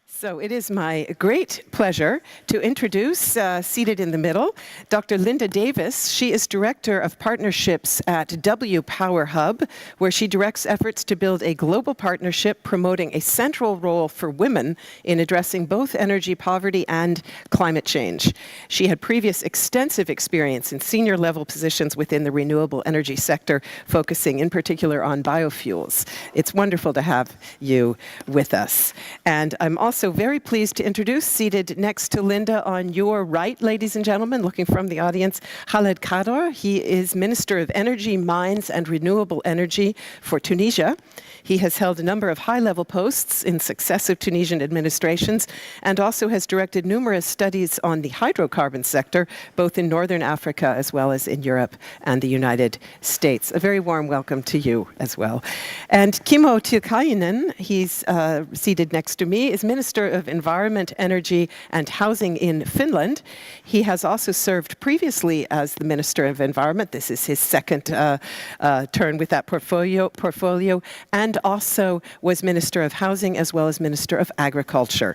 So it is my great pleasure to introduce, seated in the middle, Dr. Linda Davis. She is Director of Partnerships at W Power Hub, where she directs efforts to build a global partnership promoting a central role for women in addressing both energy poverty and climate change. She had previous extensive experience in senior level positions within the renewable energy sector, focusing in particular on biofuels. It's wonderful to have you with us. And I'm also very pleased to introduce, seated next to Linda on your right, ladies and gentlemen, looking from the audience, Khaled Kaddour. He is Minister of Energy, Mines and Renewable Energy for Tunisia. He has held a number of high-level posts in successive Tunisian administrations and also has directed numerous studies on the hydrocarbon sector, both in Northern Africa as well as in Europe and the United States. A very warm welcome to you as well. And Kimmo Tiilikainen, he's seated next to me, is Minister of Environment, Energy and Housing in Finland. He has also served previously as the Minister of Environment. This is his second turn with that portfolio, and also was Minister of Housing as well as Minister of Agriculture.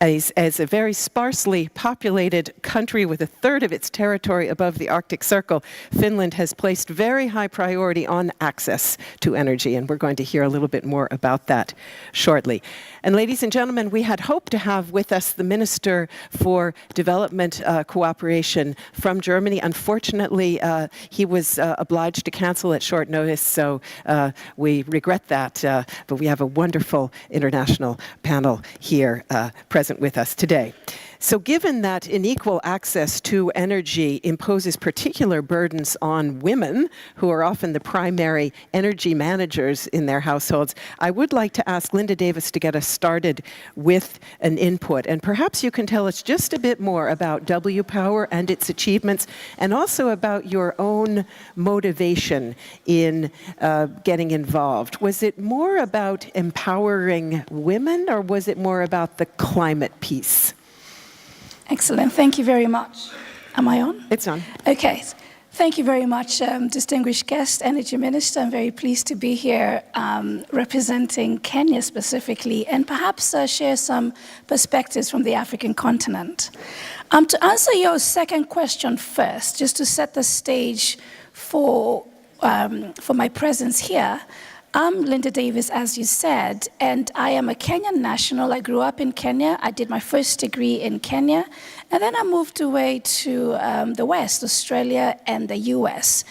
As a very sparsely populated country with a third of its territory above the Arctic Circle, Finland has placed very high priority on access to energy, and we're going to hear a little bit more about that shortly. And ladies and gentlemen, we had hoped to have with us the Minister for Development Cooperation from Germany. Unfortunately, he was obliged to cancel at short notice, so we regret that, but we have a wonderful international panel here present with us today. So given that unequal access to energy imposes particular burdens on women, who are often the primary energy managers in their households, I would like to ask Linda Davis to get us started with an input. And perhaps you can tell us just a bit more about W Power and its achievements, and also about your own motivation in getting involved. Was it more about empowering women, or was it more about the climate piece? Excellent. Thank you very much. Am I on? It's on. Okay. Thank you very much, distinguished guest, Energy Minister. I'm very pleased to be here representing Kenya specifically, and perhaps share some perspectives from the African continent. To answer your second question first, just to set the stage for my presence here, I'm Linda Davis, as you said, and I am a Kenyan national. I grew up in Kenya. I did my first degree in Kenya, and then I moved away to the West, Australia and the US.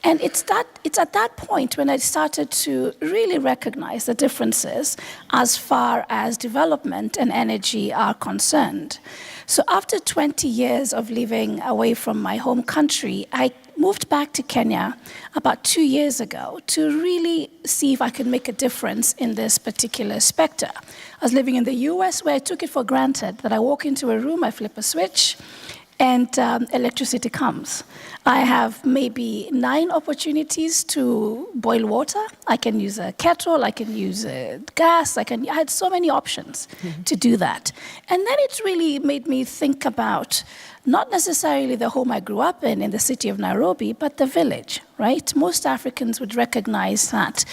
And it's at that point when I started to really recognize the differences as far as development and energy are concerned. So after 20 years of living away from my home country, I moved back to Kenya about 2 years ago to really see if I could make a difference in this particular sector. I was living in the US, where I took it for granted that I walk into a room, I flip a switch, and electricity comes. I have maybe 9 opportunities to boil water. I can use a kettle, I can use gas, I had so many options to do that. And then it really made me think about not necessarily the home I grew up in the city of Nairobi, but the village, right? Most Africans would recognize that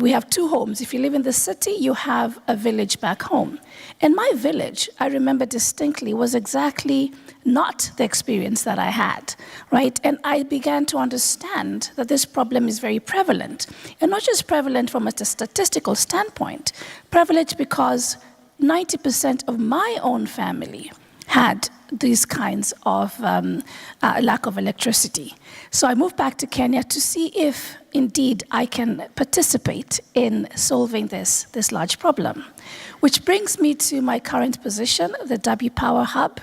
we have 2 homes. If you live in the city, you have a village back home. And my village, I remember distinctly, was exactly not the experience that I had, right? And I began to understand that this problem is very prevalent. And not just prevalent from a statistical standpoint, prevalent because 90% of my own family had these kinds of lack of electricity. So I moved back to Kenya to see if, indeed, I can participate in solving this large problem. Which brings me to my current position, the W Power Hub.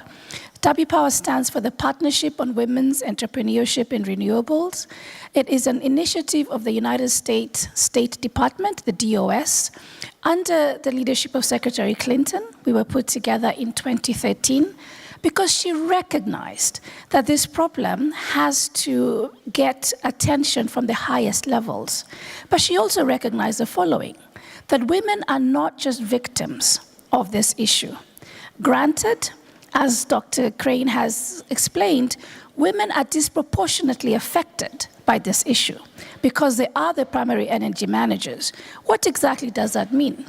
W Power stands for the Partnership on Women's Entrepreneurship in Renewables. It is an initiative of the United States State Department, the DOS. Under the leadership of Secretary Clinton, we were put together in 2013 because she recognized that this problem has to get attention from the highest levels. But she also recognized the following, that women are not just victims of this issue. Granted, as Dr. Crane has explained, women are disproportionately affected by this issue because they are the primary energy managers. What exactly does that mean?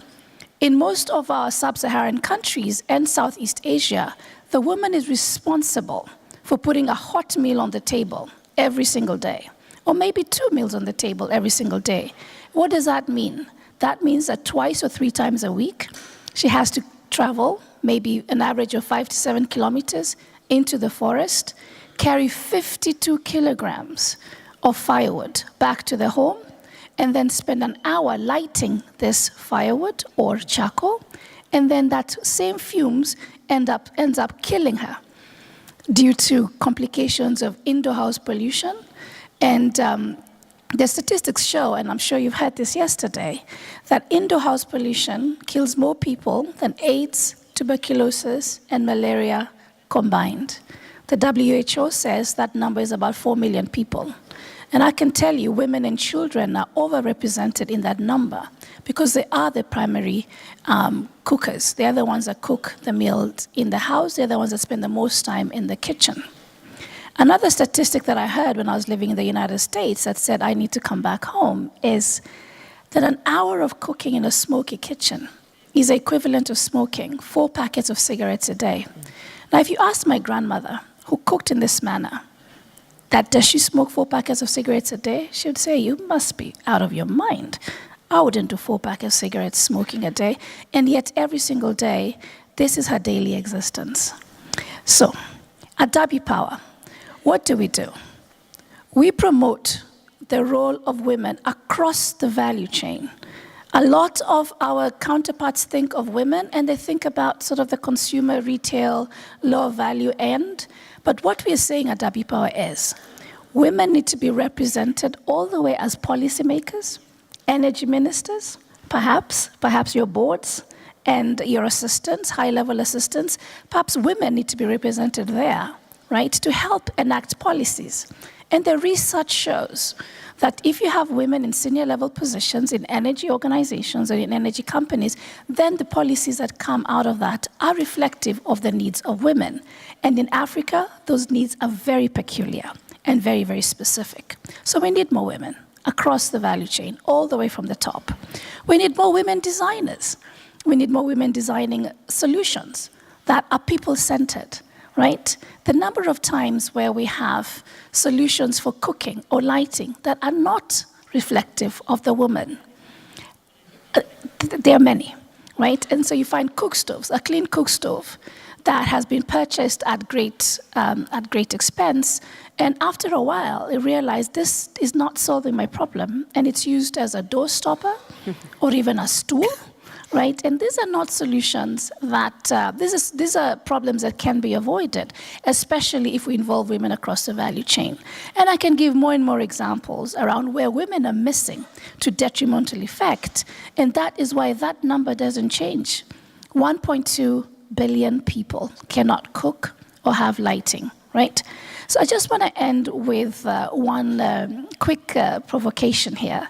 In most of our sub-Saharan countries and Southeast Asia, the woman is responsible for putting a hot meal on the table every single day, or maybe 2 meals on the table every single day. What does that mean? That means that 2 or 3 times a week, she has to travel, maybe an average of 5 to 7 kilometers, into the forest, carry 52 kilograms of firewood back to the home, and then spend an hour lighting this firewood or charcoal, and then that same fumes ends up killing her due to complications of indoor house pollution. And the statistics show, and I'm sure you've heard this yesterday, that indoor house pollution kills more people than AIDS, tuberculosis, and malaria combined. The WHO says that number is about 4 million people. And I can tell you, women and children are overrepresented in that number because they are the primary cookers. They are the ones that cook the meals in the house. They're the ones that spend the most time in the kitchen. Another statistic that I heard when I was living in the United States that said I need to come back home is that an hour of cooking in a smoky kitchen is equivalent to smoking 4 packets of cigarettes a day. Now, if you ask my grandmother, who cooked in this manner, that does she smoke 4 packets of cigarettes a day? She would say, you must be out of your mind. I wouldn't do 4 packets of cigarettes smoking a day. And yet every single day, this is her daily existence. So at W Power, what do? We promote the role of women across the value chain. A lot of our counterparts think of women and they think about sort of the consumer, retail, low value end. But what we are saying at W Power is women need to be represented all the way as policymakers, energy ministers, perhaps your boards and your assistants, high-level assistants. Perhaps women need to be represented there, right, to help enact policies. And the research shows that if you have women in senior level positions in energy organizations or in energy companies, then the policies that come out of that are reflective of the needs of women. And in Africa, those needs are very peculiar and very, very specific. So we need more women across the value chain, all the way from the top. We need more women designers. We need more women designing solutions that are people-centered, right? The number of times where we have solutions for cooking or lighting that are not reflective of the woman, there are many, right? And so you find cook stoves, a clean cook stove that has been purchased at great expense, and after a while, you realize this is not solving my problem, and it's used as a door stopper or even a stool. Right? And these are not solutions that, these are problems that can be avoided, especially if we involve women across the value chain. And I can give more and more examples around where women are missing to detrimental effect, and that is why that number doesn't change. 1.2 billion people cannot cook or have lighting, right? So I just want to end with one quick provocation here.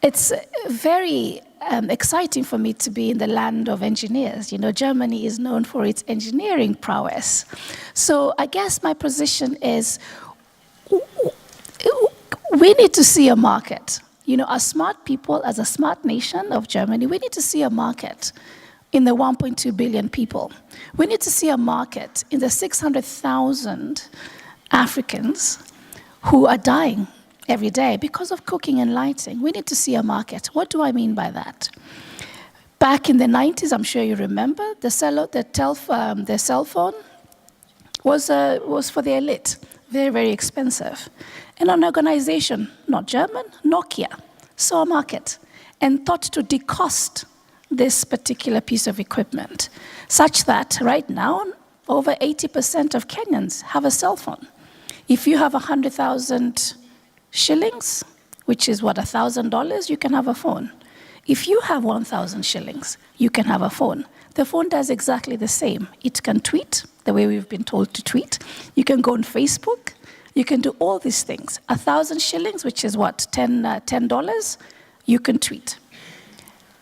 It's very exciting for me to be in the land of engineers. You know, Germany is known for its engineering prowess. So I guess my position is we need to see a market. You know, as smart people, as a smart nation of Germany, we need to see a market in the 1.2 billion people. We need to see a market in the 600,000 Africans who are dying every day because of cooking and lighting. We need to see a market. What do I mean by that? Back in the 90s, I'm sure you remember, the cell phone was for the elite, very, very expensive. And an organization, not German, Nokia, saw a market and thought to decost this particular piece of equipment, such that right now, over 80% of Kenyans have a cell phone. If you have 100,000 shillings, which is what, $1,000, you can have a phone. If you have 1,000 shillings, you can have a phone. The phone does exactly the same. It can tweet, the way we've been told to tweet. You can go on Facebook. You can do all these things. 1,000 shillings, which is what, $10, you can tweet.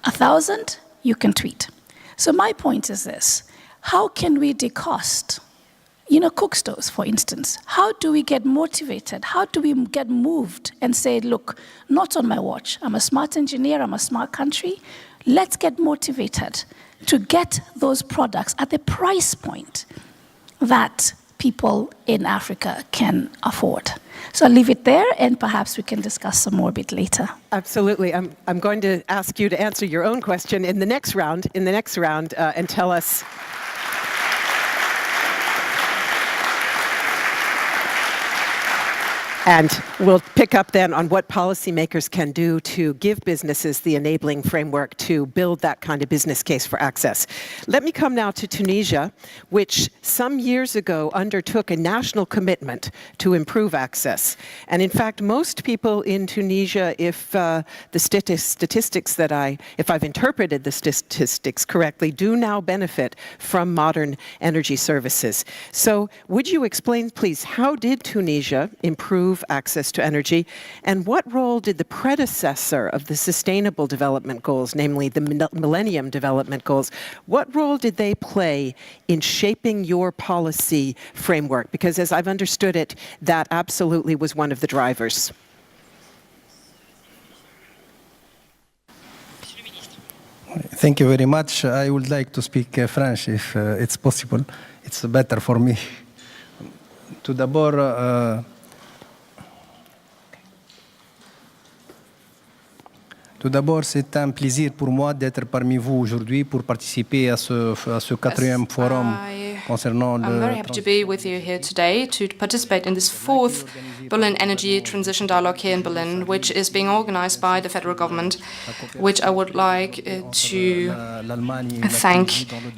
1,000, you can tweet. So my point is this: how can we decost, you know, cook stoves, for instance? How do we get motivated? How do we get moved and say, look, not on my watch. I'm a smart engineer, I'm a smart country. let's get motivated to get those products at the price point that people in Africa can afford. So I'll leave it there, and perhaps we can discuss some more a bit later. Absolutely. I'm going to ask you to answer your own question in the next round, and tell us. And we'll pick up then on what policymakers can do to give businesses the enabling framework to build that kind of business case for access. Let me come now to Tunisia, which some years ago undertook a national commitment to improve access. And in fact, most people in Tunisia, if if I've interpreted the statistics correctly, do now benefit from modern energy services. So would you explain, please, how did Tunisia improve access to energy, and what role did the predecessor of the Sustainable Development Goals, namely the Millennium Development Goals, what role did they play in shaping your policy framework? Because as I've understood it, that absolutely was one of the drivers. Thank you very much. I would like to speak French if it's possible. It's better for me. Tout d'abord, c'est un plaisir pour moi d'être parmi vous aujourd'hui pour participer à ce quatrième forum concernant I'm very happy to be with you here today to participate in this fourth Berlin Energy Transition Dialogue here in Berlin, which is being organized by the federal government, which I would like to thank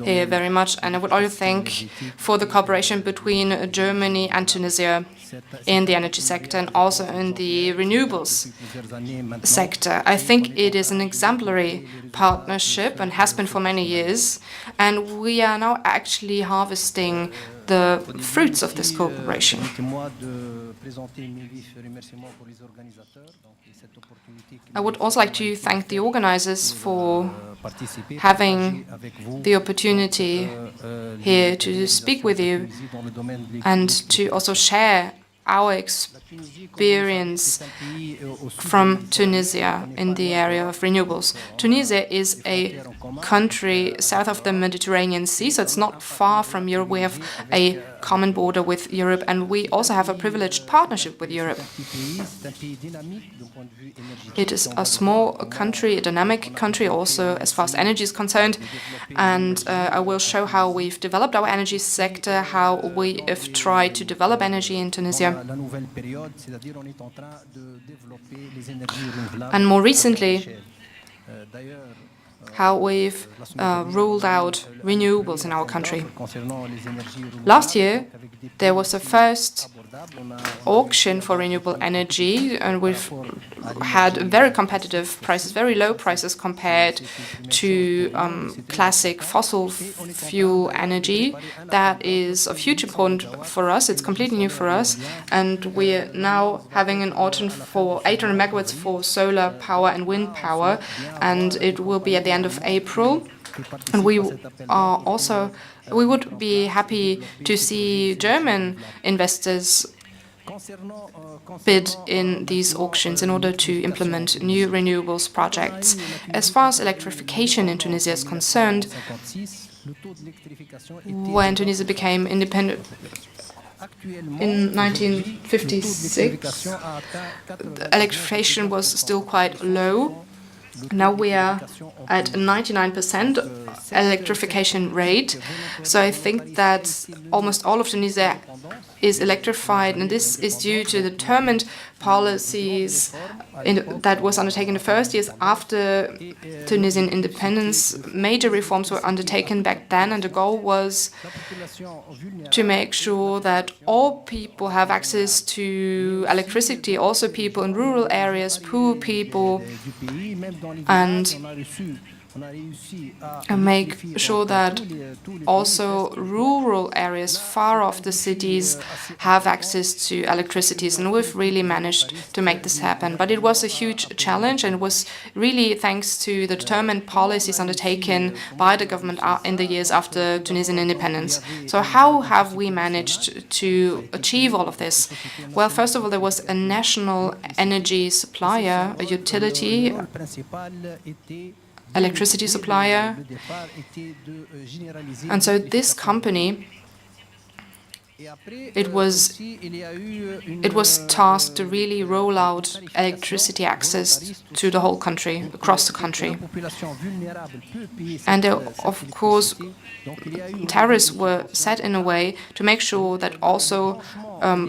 here very much. And I would also thank for the cooperation between Germany and Tunisia in the energy sector and also in the renewables sector. I think it is an exemplary partnership and has been for many years, and we are now actually harvesting the fruits of this cooperation. I would also like to thank the organizers for having the opportunity here to speak with you and to also share our experience from Tunisia in the area of renewables. Tunisia is a country south of the Mediterranean Sea, so it's not far from Europe. We have a common border with Europe, and we also have a privileged partnership with Europe. It is a small country, a dynamic country also as far as energy is concerned, and I will show how we've developed our energy sector, how we have tried to develop energy in Tunisia. And more recently, how we've rolled out renewables in our country. Last year, there was the first auction for renewable energy, and we've had very competitive prices, very low prices compared to classic fossil fuel energy. That is of huge importance for us. It's completely new for us, and we're now having an auction for 800 megawatts for solar power and wind power, and it will be at the end of April. And we would be happy to see German investors bid in these auctions in order to implement new renewables projects. As far as electrification in Tunisia is concerned, when Tunisia became independent in 1956, the electrification was still quite low. Now we are at a 99% electrification rate. So I think that almost all of Tunisia is electrified, and this is due to the determined policies that was undertaken the first years after Tunisian independence. Major reforms were undertaken back then, and the goal was to make sure that all people have access to electricity, also people in rural areas, poor people, and make sure that also rural areas far off the cities have access to electricity. And we've really managed to make this happen. But it was a huge challenge, and it was really thanks to the determined policies undertaken by the government in the years after Tunisian independence. So how have we managed to achieve all of this? Well, first of all, there was a national energy supplier, a utility, electricity supplier. And so this company, it was tasked to really roll out electricity access to the whole country, across the country. And of course, tariffs were set in a way to make sure that also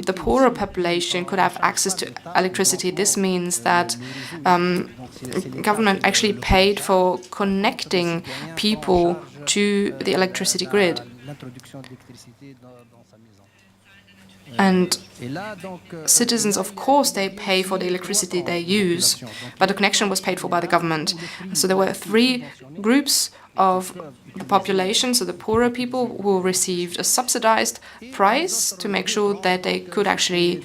the poorer population could have access to electricity. This means that government actually paid for connecting people to the electricity grid. And citizens, of course, they pay for the electricity they use, but the connection was paid for by the government. So there were three groups of the population, so the poorer people who received a subsidized price to make sure that they could actually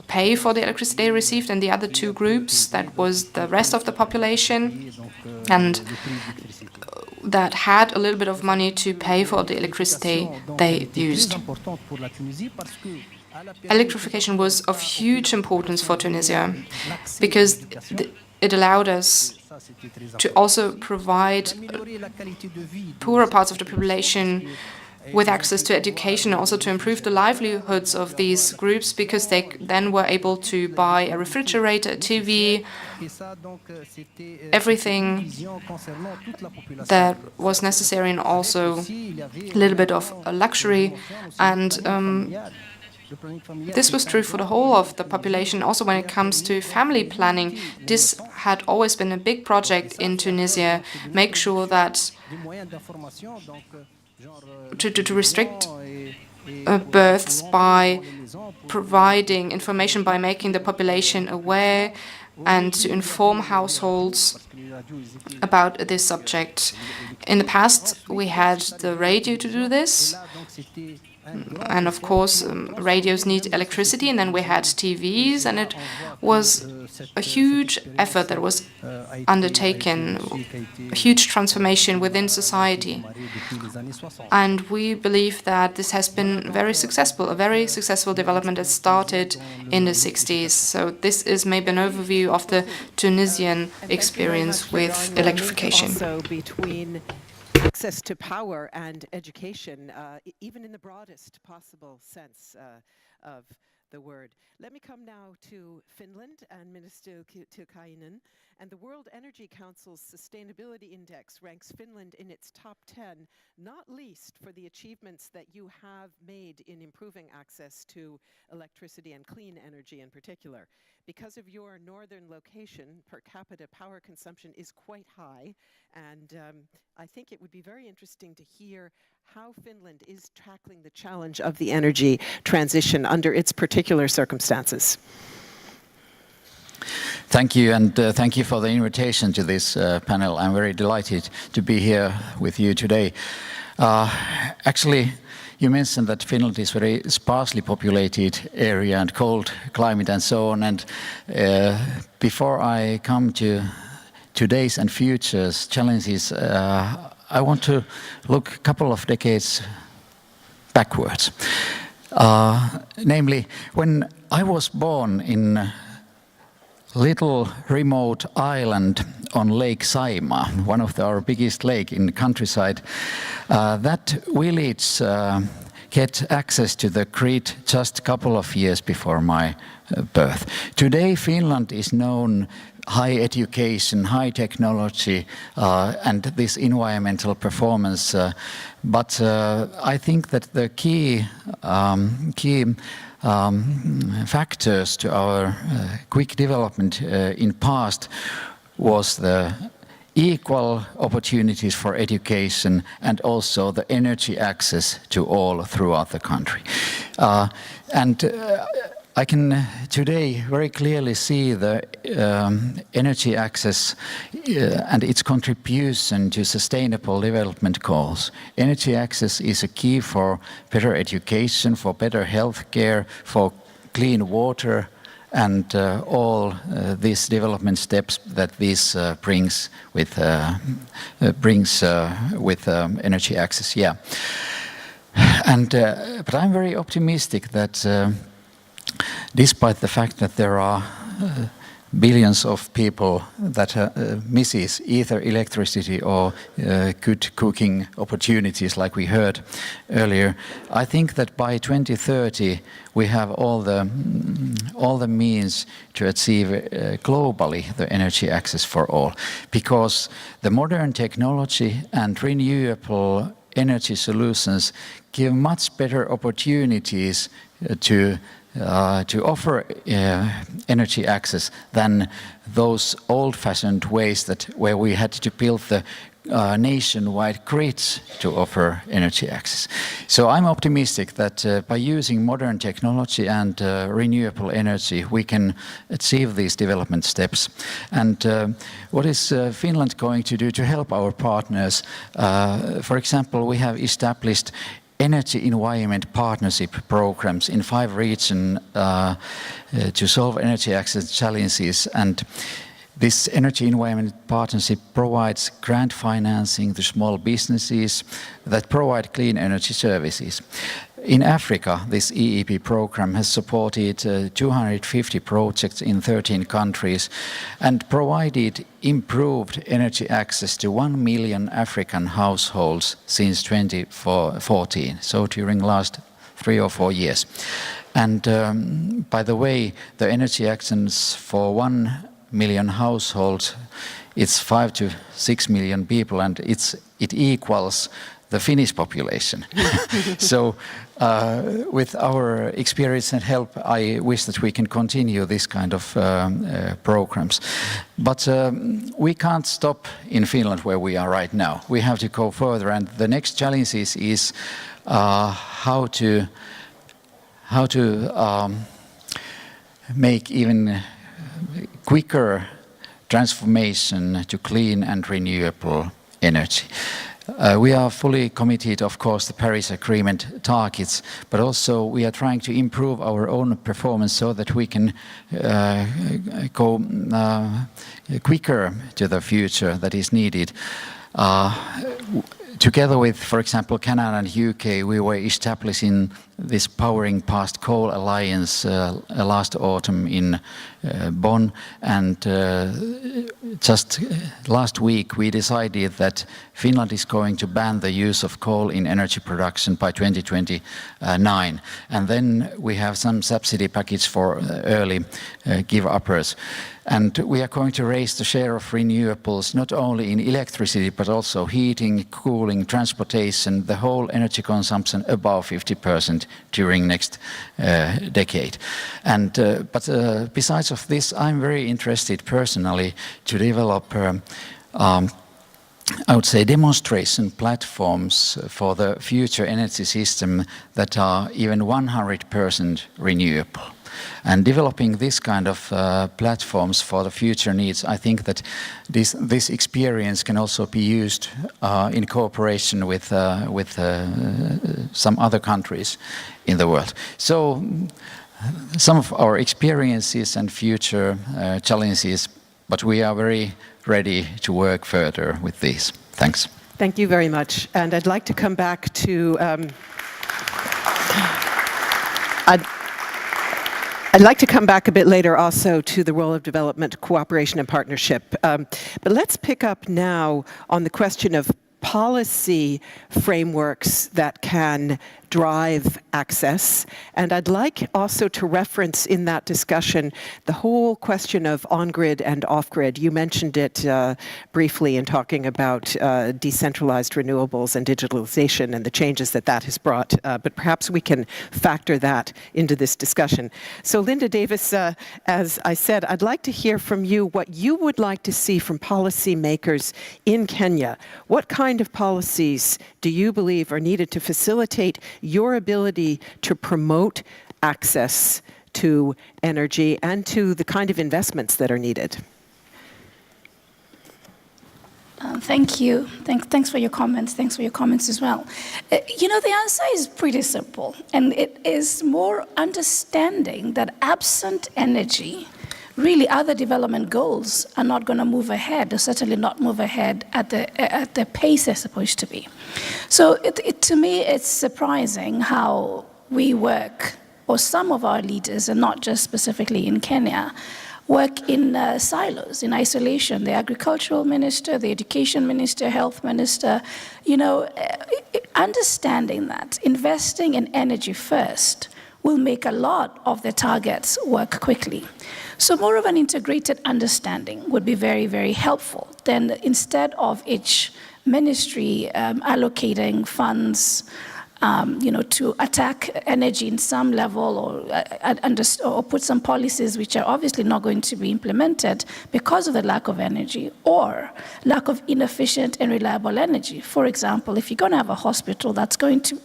pay for the electricity they received, and the other two groups, that was the rest of the population, and that had a little bit of money to pay for the electricity they used. Electrification was of huge importance for Tunisia because it allowed us to also provide poorer parts of the population with access to education, also to improve the livelihoods of these groups, because they then were able to buy a refrigerator, a TV, everything that was necessary, and also a little bit of a luxury. And this was true for the whole of the population. Also, when it comes to family planning, this had always been a big project in Tunisia. Make sure that to restrict births by providing information, by making the population aware, and to inform households about this subject. In the past, we had the radio to do this. And of course, radios need electricity, and then we had TVs, and it was a huge effort that was undertaken, a huge transformation within society. And we believe that this has been very successful, a very successful development that started in the 60s. So this is maybe an overview of the Tunisian experience with electrification. Also between access to power and education, even in the broadest possible sense of the word. Let me come now to Finland and Minister Tiilikainen. And the World Energy Council's Sustainability Index ranks Finland in its top 10, not least for the achievements that you have made in improving access to electricity and clean energy in particular. Because of your northern location, per capita power consumption is quite high, and I think it would be very interesting to hear how Finland is tackling the challenge of the energy transition under its particular circumstances. Thank you, and thank you for the invitation to this panel. I'm very delighted to be here with you today. Actually, you mentioned that Finland is a very sparsely populated area and cold climate and so on. And before I come to today's and future's challenges, I want to look a couple of decades backwards. Namely, when I was born in little remote island on Lake Saimaa, one of our biggest lake in the countryside. That village get access to the grid just a couple of years before my birth. Today, Finland is known high education, high technology, and this environmental performance. But I think that the key factors to our quick development in past was the equal opportunities for education and also the energy access to all throughout the country. I can today very clearly see the energy access and its contribution to sustainable development goals. Energy access is a key for better education, for better healthcare, for clean water, and all these development steps that this brings with energy access. Yeah, and but I'm very optimistic that. Despite the fact that there are billions of people that misses either electricity or good cooking opportunities, like we heard earlier. I think that by 2030 we have all the means to achieve globally the energy access for all, because the modern technology and renewable energy solutions give much better opportunities to offer energy access than those old-fashioned ways where we had to build the nationwide grids to offer energy access. So I'm optimistic that by using modern technology and renewable energy, we can achieve these development steps. And what is Finland going to do to help our partners? For example, we have established energy environment partnership programs in 5 regions to solve energy access challenges, and this energy environment partnership provides grant financing to small businesses that provide clean energy services. In Africa, this EEP program has supported 250 projects in 13 countries and provided improved energy access to 1 million African households since 2014, so during last 3 or 4 years. And by the way, the energy access for 1 million households, it's 5 to 6 million people, and it equals the Finnish population. So with our experience and help, I wish that we can continue this kind of programs. But we can't stop in Finland where we are right now. We have to go further, and the next challenge is how to make even quicker transformation to clean and renewable energy. We are fully committed, of course, to the Paris Agreement targets, but also we are trying to improve our own performance so that we can go quicker to the future that is needed. Together with, for example, Canada and UK, we were establishing this Powering Past Coal Alliance last autumn in Bonn, and just last week we decided that Finland is going to ban the use of coal in energy production by 2029, and then we have some subsidy package for early give-uppers. And we are going to raise the share of renewables not only in electricity but also heating, cooling, transportation, the whole energy consumption above 50% during next decade. And but besides of this, I'm very interested personally to develop I would say demonstration platforms for the future energy system that are even 100% renewable. And developing this kind of platforms for the future needs, I think that this experience can also be used in cooperation with some other countries in the world. So some of our experiences and future challenges, but we are very ready to work further with these. Thanks. Thank you very much. And I'd like to come back to I'd like to come back a bit later also to the role of development, cooperation and partnership. But let's pick up now on the question of policy frameworks that can drive access. And I'd like also to reference in that discussion the whole question of on-grid and off-grid. You mentioned it briefly in talking about decentralized renewables and digitalization and the changes that that has brought, but perhaps we can factor that into this discussion. So Linda Davis, as I said, I'd like to hear from you what you would like to see from policymakers in Kenya. What kind of policies do you believe are needed to facilitate your ability to promote access to energy and to the kind of investments that are needed? Thank you. Thanks for your comments. Thanks for your comments as well. You know, the answer is pretty simple, and it is more understanding that absent energy, really other development goals are not going to move ahead, or certainly not move ahead at the pace they're supposed to be. So to me, it's surprising how we work, or some of our leaders, and not just specifically in Kenya, work in silos, in isolation. The agricultural minister, the education minister, health minister, understanding that investing in energy first will make a lot of the targets work quickly. So more of an integrated understanding would be very, very helpful. Then instead of each ministry allocating funds to attack energy in some level or put some policies which are obviously not going to be implemented because of the lack of energy or lack of inefficient and reliable energy. For example, if you're going to have a hospital that's going to,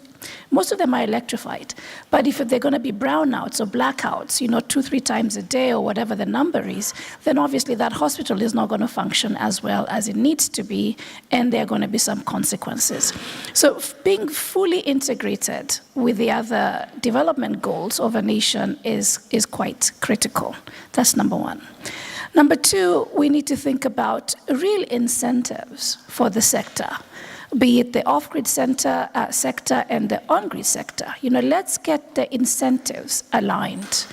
most of them are electrified, but if they're going to be brownouts or blackouts, 2-3 times a day or whatever the number is, then obviously that hospital is not going to function as well as it needs to be, and there are going to be some consequences. So being fully integrated with the other development goals of a nation is quite critical. That's number one. Number two, we need to think about real incentives for the sector, be it the off-grid sector and the on-grid sector. Let's get the incentives aligned.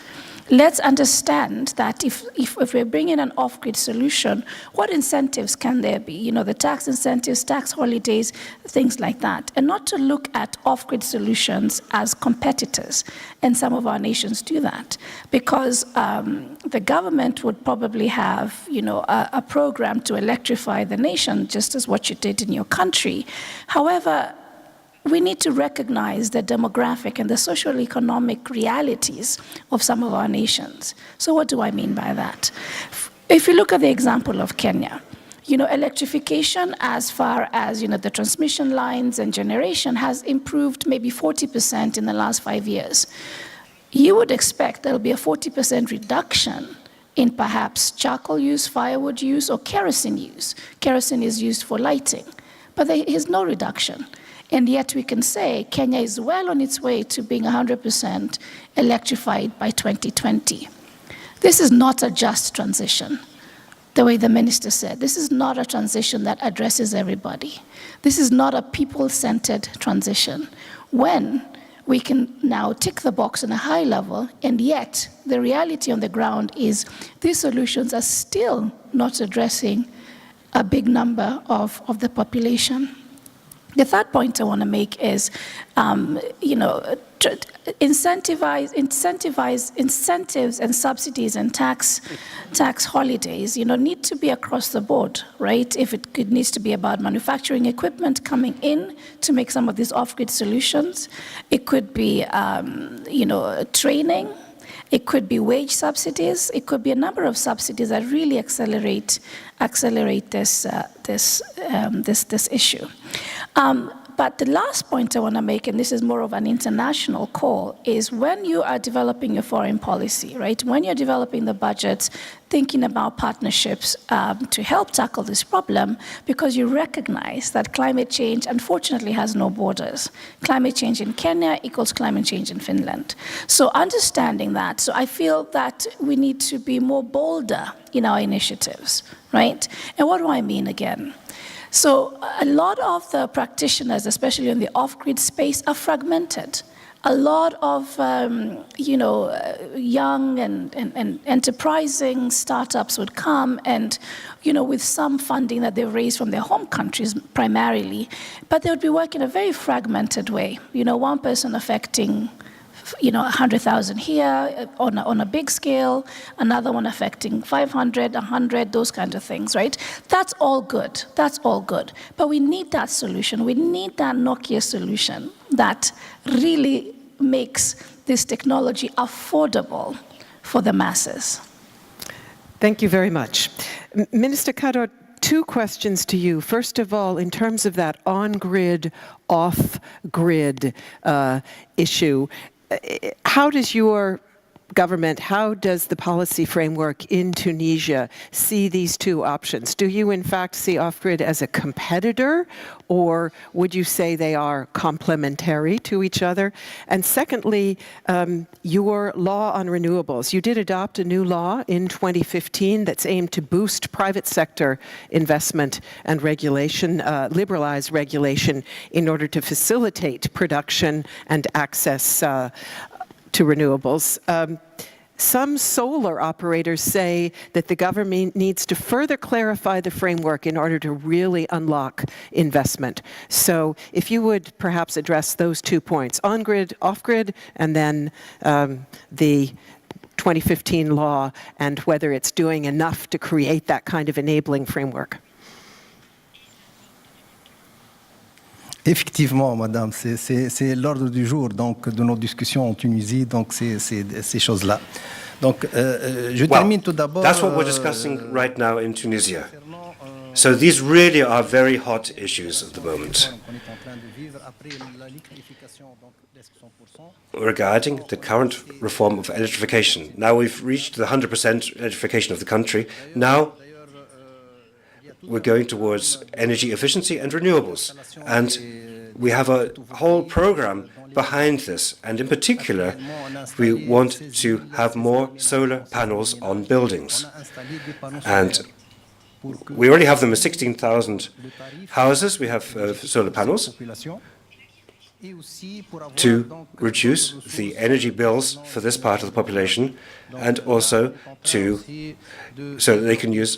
Let's understand that if we're bringing an off-grid solution, what incentives can there be? The tax incentives, tax holidays, things like that. And not to look at off-grid solutions as competitors. And some of our nations do that. Because the government would probably have, a program to electrify the nation, just as what you did in your country. However, we need to recognize the demographic and the socio-economic realities of some of our nations. So what do I mean by that? If you look at the example of Kenya, electrification as far as, the transmission lines and generation has improved maybe 40% in the last 5 years. You would expect there'll be a 40% reduction in perhaps charcoal use, firewood use, or kerosene use. Kerosene is used for lighting, but there is no reduction. And yet we can say Kenya is well on its way to being 100% electrified by 2020. This is not a just transition. The way the minister said, this is not a transition that addresses everybody. This is not a people-centered transition. When we can now tick the box on a high level, and yet the reality on the ground is these solutions are still not addressing a big number of the population. The third point I want to make is, incentives and subsidies and tax holidays, need to be across the board, right? If it needs to be about manufacturing equipment coming in to make some of these off-grid solutions, it could be, training. It could be wage subsidies. It could be a number of subsidies that really accelerate this issue. But the last point I want to make, and this is more of an international call, is when you are developing your foreign policy, right? When you're developing the budgets, thinking about partnerships to help tackle this problem, because you recognize that climate change, unfortunately, has no borders. Climate change in Kenya equals climate change in Finland. So understanding that, so I feel that we need to be more bolder in our initiatives, right? And what do I mean again? So a lot of the practitioners, especially in the off-grid space, are fragmented. A lot of young and enterprising startups would come and, with some funding that they've raised from their home countries primarily, but they would be working in a very fragmented way. One person affecting 100,000 here on a big scale, another one affecting 500, 100, those kinds of things, right? That's all good. That's all good. But we need that solution. We need that Nokia solution that really makes this technology affordable for the masses. Thank you very much. Minister Kaddour, 2 questions to you. First of all, in terms of that on-grid, off-grid issue, how does your government, how does the policy framework in Tunisia see these 2 options? Do you in fact see off-grid as a competitor, or would you say they are complementary to each other? And secondly, your law on renewables. You did adopt a new law in 2015 that's aimed to boost private sector investment and regulation, liberalize regulation in order to facilitate production and access to renewables. some solar operators say that the government needs to further clarify the framework in order to really unlock investment. So if you would perhaps address those 2 points, on-grid, off-grid, and then the 2015 law and whether it's doing enough to create that kind of enabling framework. Effectivement, madame, c'est l'ordre du jour donc, de nos discussions en Tunisie, donc c'est ces choses-là. Donc, je termine tout d'abord. That's what we're discussing right now in Tunisia. So these really are very hot issues at the moment. Regarding the current reform of electrification. Now we've reached the 100% electrification of the country. Now we're going towards energy efficiency and renewables. And we have a whole program behind this. And in particular, we want to have more solar panels on buildings. And we already have them in 16,000 houses. We have solar panels to reduce the energy bills for this part of the population, and also so that they can use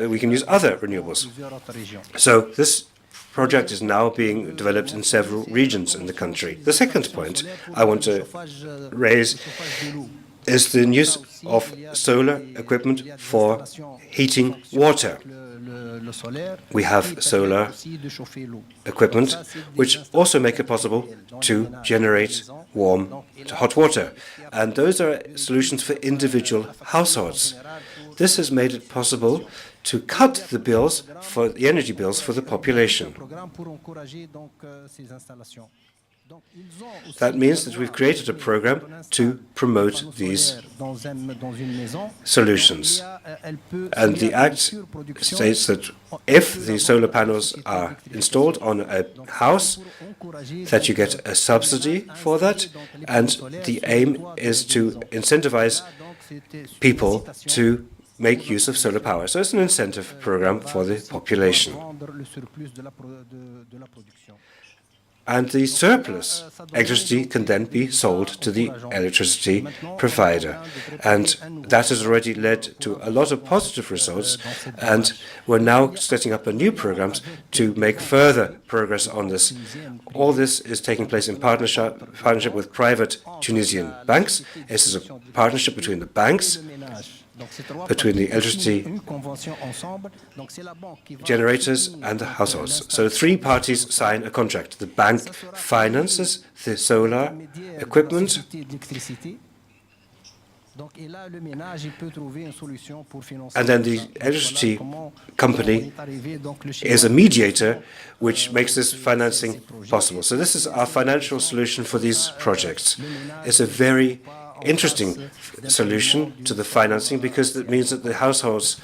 we can use other renewables. So this project is now being developed in several regions in the country. The second point I want to raise is the use of solar equipment for heating water. We have solar equipment which also make it possible to generate warm, hot water. And those are solutions for individual households. This has made it possible to cut the bills for the energy bills for the population. That means that we've created a program to promote these solutions. And the Act states that if the solar panels are installed on a house, that you get a subsidy for that, and the aim is to incentivize people to make use of solar power. So it's an incentive program for the population. And the surplus electricity can then be sold to the electricity provider. And that has already led to a lot of positive results. And we're now setting up a new program to make further progress on this. All this is taking place in partnership with private Tunisian banks. This is a partnership between the banks, between the electricity generators and the households. So 3 parties sign a contract. The bank finances the solar equipment, and then the electricity company is a mediator which makes this financing possible. So this is our financial solution for these projects. It's a very interesting solution to the financing, because it means that the households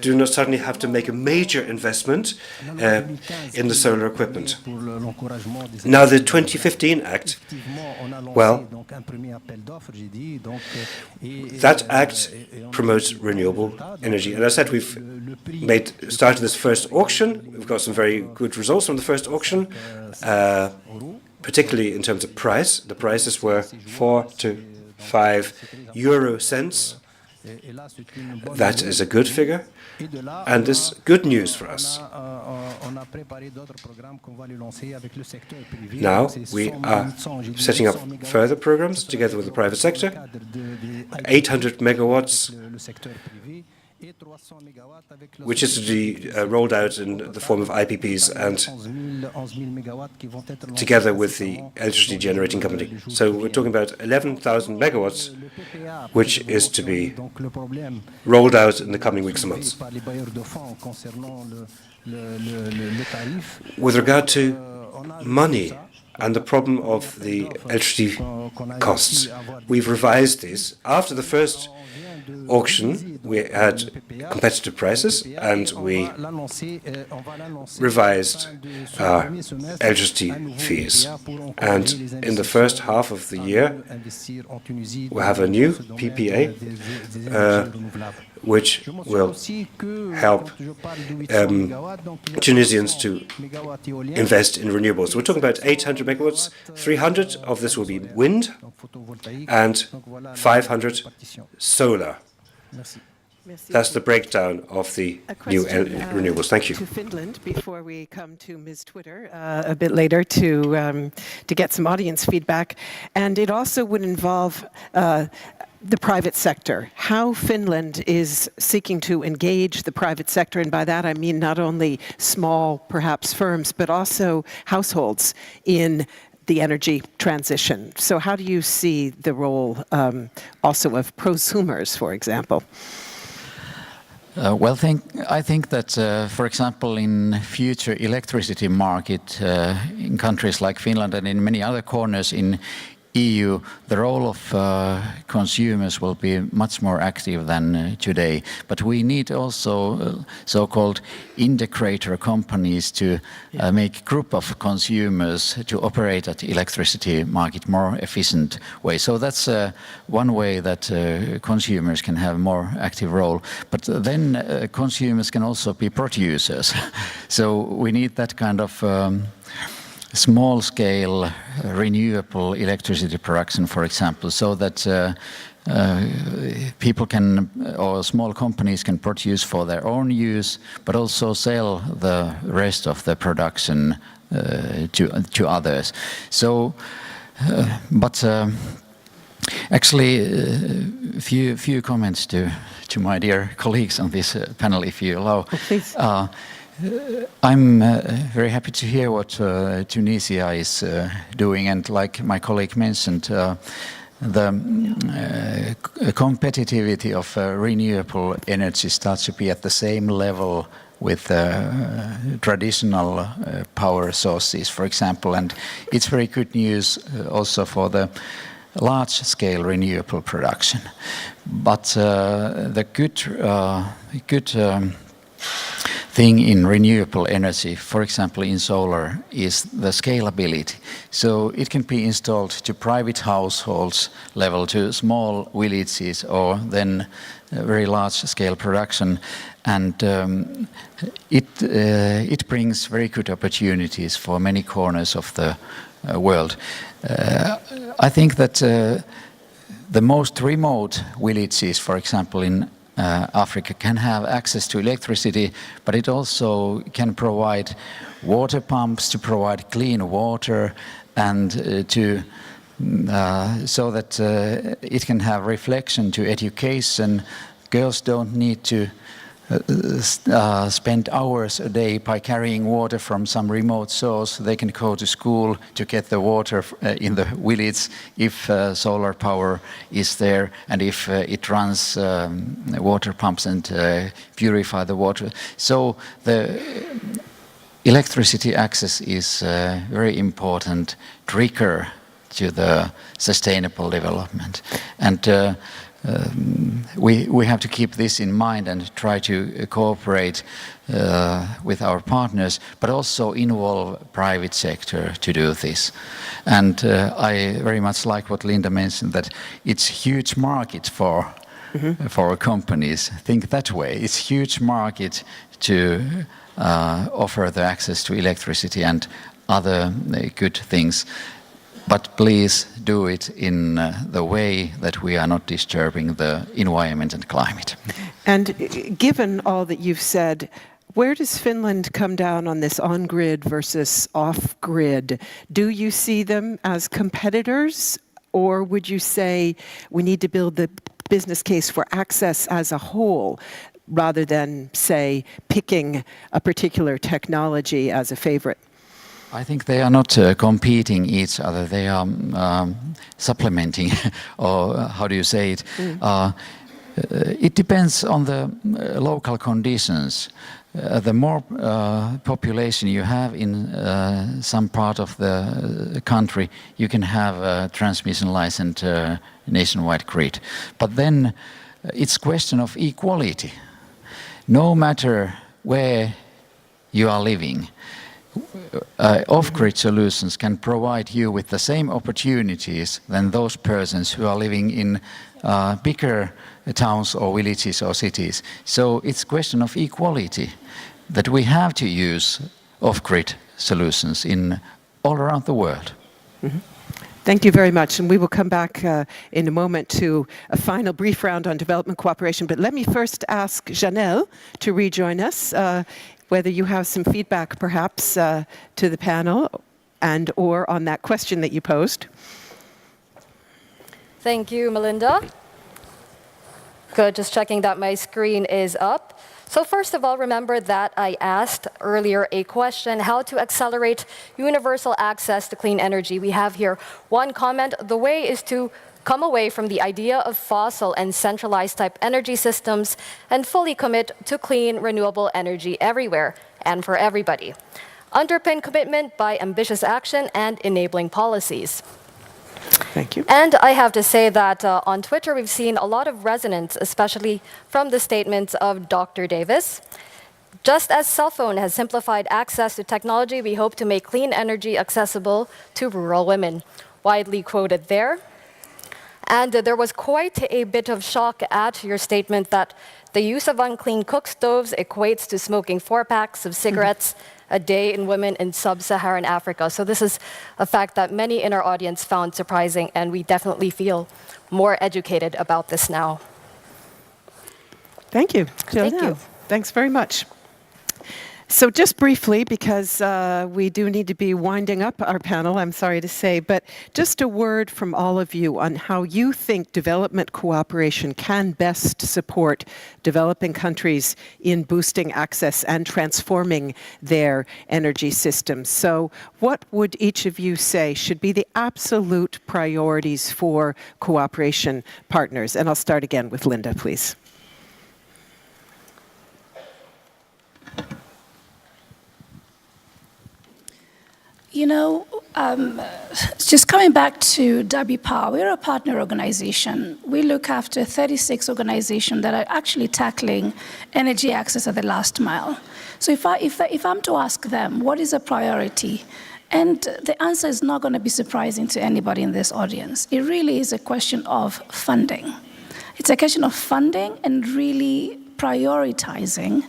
do not suddenly have to make a major investment in the solar equipment. Now, the 2015 Act, well, that Act promotes renewable energy. And as I said, we've started this first auction. We've got some very good results from the first auction, particularly in terms of price. The prices were 4 to 5 euro cents. That is a good figure, and this is good news for us. Now we are setting up further programs together with the private sector, 800 megawatts, which is to be rolled out in the form of IPPs and together with the electricity generating company. So we're talking about 11,000 megawatts, which is to be rolled out in the coming weeks and months. With regard to money and the problem of the electricity costs, we've revised these. After the first auction, we had competitive prices, and we revised our electricity fees. And in the first half of the year, we have a new PPA, which will help Tunisians to invest in renewables. We're talking about 800 megawatts. 300 of this will be wind and 500 solar. That's the breakdown of the new renewables. Thank you. To Finland, before we come to Ms. Twitter a bit later to get some audience feedback, and it also would involve the private sector, how Finland is seeking to engage the private sector, and by that I mean not only small, perhaps, firms, but also households in the energy transition. So how do you see the role also of prosumers, for example? I think that, for example, in future electricity market in countries like Finland and in many other corners in EU, the role of consumers will be much more active than today. But we need also so-called integrator companies to make a group of consumers to operate at electricity market more efficient way. So that's one way that consumers can have more active role. But then consumers can also be producers. So we need that kind of small-scale renewable electricity production, for example, so that people can, or small companies can produce for their own use, but also sell the rest of the production to others. So, actually, few comments to my dear colleagues on this panel, if you allow. Oh, please. I'm very happy to hear what Tunisia is doing, and like my colleague mentioned, the competitivity of renewable energy starts to be at the same level with traditional power sources, for example, and it's very good news also for the large-scale renewable production. But the good thing in renewable energy, for example in solar, is the scalability. So it can be installed to private households level, to small villages, or then very large-scale production, and it brings very good opportunities for many corners of the world. I think that the most remote villages, for example in Africa, can have access to electricity, but it also can provide water pumps to provide clean water, and so that it can have reflection to education. Girls don't need to spend hours a day by carrying water from some remote source. They can go to school to get the water in the village if solar power is there, and if it runs water pumps and purify the water. So the electricity access is a very important trigger to the sustainable development, and we have to keep this in mind and try to cooperate with our partners, but also involve private sector to do this. And I very much like what Linda mentioned, that it's huge market for companies. Think that way. It's huge market to offer the access to electricity and other good things. But please do it in the way that we are not disturbing the environment and climate. And given all that you've said, where does Finland come down on this on-grid versus off-grid? Do you see them as competitors, or would you say we need to build the business case for access as a whole, rather than, say, picking a particular technology as a favorite? I think they are not competing each other. They are supplementing, or how do you say it? It depends on the local conditions. The more population you have in some part of the country, you can have a transmission licensed nationwide grid. But then it's question of equality. No matter where you are living, off-grid solutions can provide you with the same opportunities than those persons who are living in bigger towns or villages or cities. So it's a question of equality that we have to use off-grid solutions in all around the world. Mm-hmm. Thank you very much. And we will come back in a moment to a final brief round on development cooperation. But let me first ask Janelle to rejoin us, whether you have some feedback perhaps to the panel and or on that question that you posed. Thank you, Melinda. Good, just checking that my screen is up. So first of all, remember that I asked earlier a question, how to accelerate universal access to clean energy. We have here one comment. The way is to come away from the idea of fossil and centralized type energy systems and fully commit to clean, renewable energy everywhere and for everybody. Underpin commitment by ambitious action and enabling policies. Thank you. And I have to say that on Twitter, we've seen a lot of resonance, especially from the statements of Dr. Davis. Just as cell phone has simplified access to technology, we hope to make clean energy accessible to rural women. Widely quoted there. And there was quite a bit of shock at your statement that the use of unclean cook stoves equates to smoking 4 packs of cigarettes a day in women in sub-Saharan Africa. So this is a fact that many in our audience found surprising, and we definitely feel more educated about this now. Thank you. Thank you. Thanks very much. So just briefly, because we do need to be winding up our panel, I'm sorry to say, but just a word from all of you on how you think development cooperation can best support developing countries in boosting access and transforming their energy systems. So what would each of you say should be the absolute priorities for cooperation partners? And I'll start again with Linda, please. You know, just coming back to WPower, we're a partner organization. We look after 36 organizations that are actually tackling energy access at the last mile. So if I'm to ask them, what is a priority? And the answer is not going to be surprising to anybody in this audience. It really is a question of funding. It's a question of funding and really prioritizing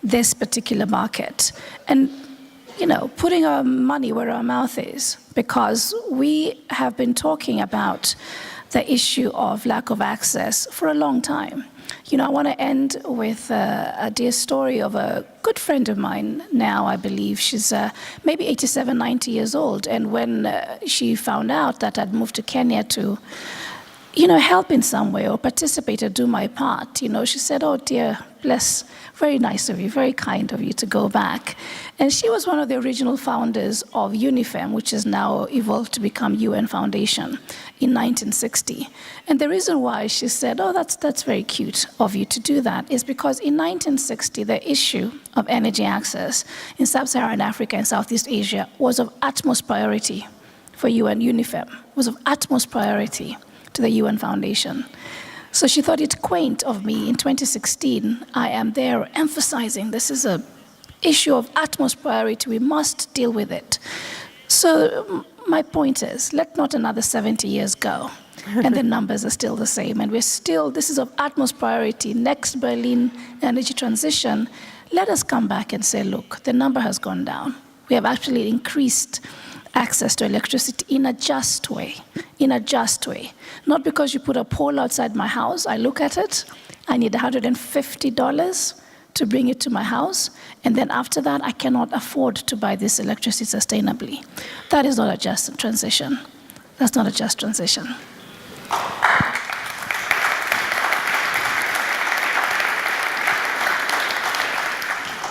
this particular market. And you know, putting our money where our mouth is, because we have been talking about the issue of lack of access for a long time. You know, I want to end with a dear story of a good friend of mine now, I believe. She's maybe 87, 90 years old. And when she found out that I'd moved to Kenya to, you know, help in some way or participate or do my part, you know, she said, oh dear, bless, very nice of you, very kind of you to go back. And she was one of the original founders of UNIFEM, which has now evolved to become UN Foundation in 1960. And the reason why she said, oh, that's very cute of you to do that, is because in 1960, the issue of energy access in sub-Saharan Africa and Southeast Asia was of utmost priority for UN UNIFEM, was of utmost priority to the UN Foundation. So she thought it quaint of me in 2016, I am there emphasizing this is an issue of utmost priority, we must deal with it. So my point is, let not another 70 years go, and the numbers are still the same, and we're still, this is of utmost priority, next Berlin energy transition, let us come back and say, look, the number has gone down. We have actually increased access to electricity in a just way, Not because you put a pole outside my house, I look at it, I need $150 to bring it to my house, and then after that, I cannot afford to buy this electricity sustainably. That is not a just transition. That's not a just transition.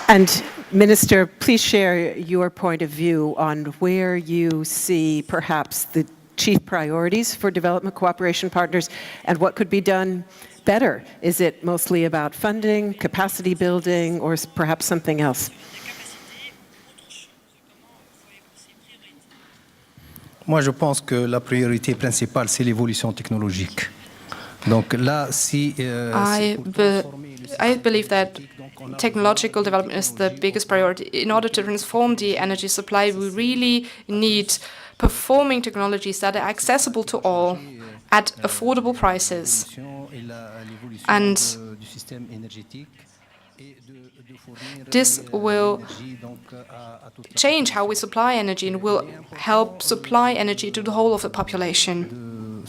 And Minister, please share your point of view on where you see perhaps the chief priorities for development cooperation partners and what could be done better. Is it mostly about funding, capacity building, or perhaps something else? Moi, je pense que la priorité principale, c'est l'évolution technologique. Donc là, si, I believe that technological development is the biggest priority. In order to transform the energy supply, we really need performing technologies that are accessible to all at affordable prices. And this will change how we supply energy and will help supply energy to the whole of the population.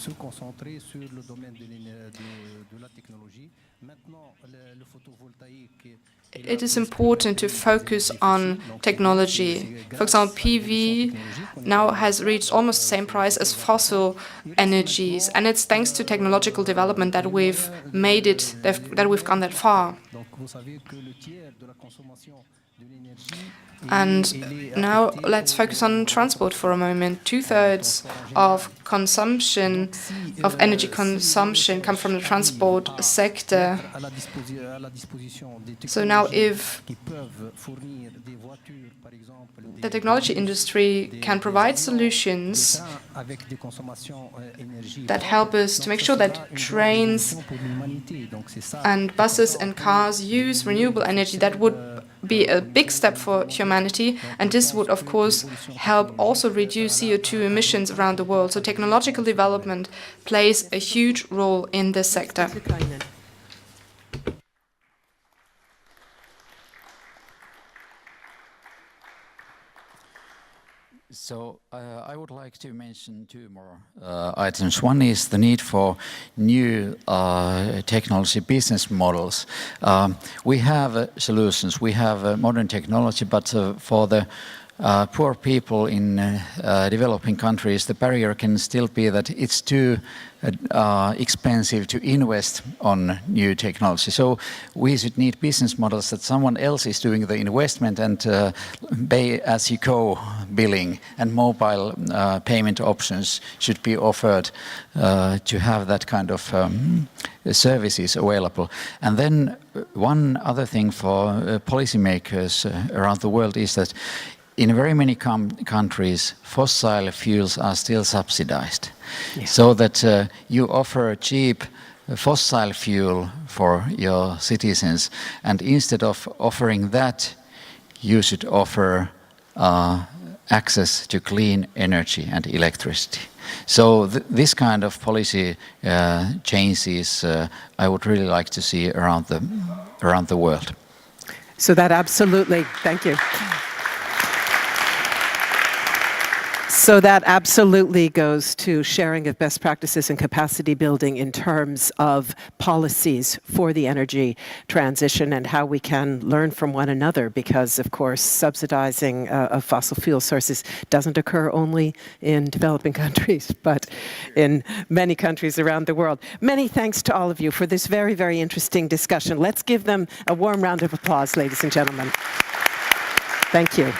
It is important to focus on technology. For example, PV now has reached almost the same price as fossil energies, and it's thanks to technological development that we've made it, that we've gone that far. And now let's focus on transport for a moment. 2/3 of consumption, of energy consumption, come from the transport sector. So now if the technology industry can provide solutions that help us to make sure that trains and buses and cars use renewable energy, that would be a big step for humanity, and this would of course help also reduce CO2 emissions around the world. So technological development plays a huge role in this sector. So I would like to mention two more items. One is the need for new technology business models. We have solutions, we have modern technology, but for the poor people in developing countries, the barrier can still be that it's too expensive to invest on new technology. So we should need business models that someone else is doing the investment and pay-as-you-go billing and mobile payment options should be offered to have that kind of services available. And then one other thing for policymakers around the world is that in very many countries, fossil fuels are still subsidized. Yeah. So that you offer cheap fossil fuel for your citizens, and instead of offering that, you should offer access to clean energy and electricity. So this kind of policy changes I would really like to see around the world. So that absolutely, thank you. So that absolutely goes to sharing of best practices and capacity building in terms of policies for the energy transition and how we can learn from one another, because of course subsidizing of fossil fuel sources doesn't occur only in developing countries, but in many countries around the world. Many thanks to all of you for this very, very interesting discussion. Let's give them a warm round of applause, ladies and gentlemen. Thank you.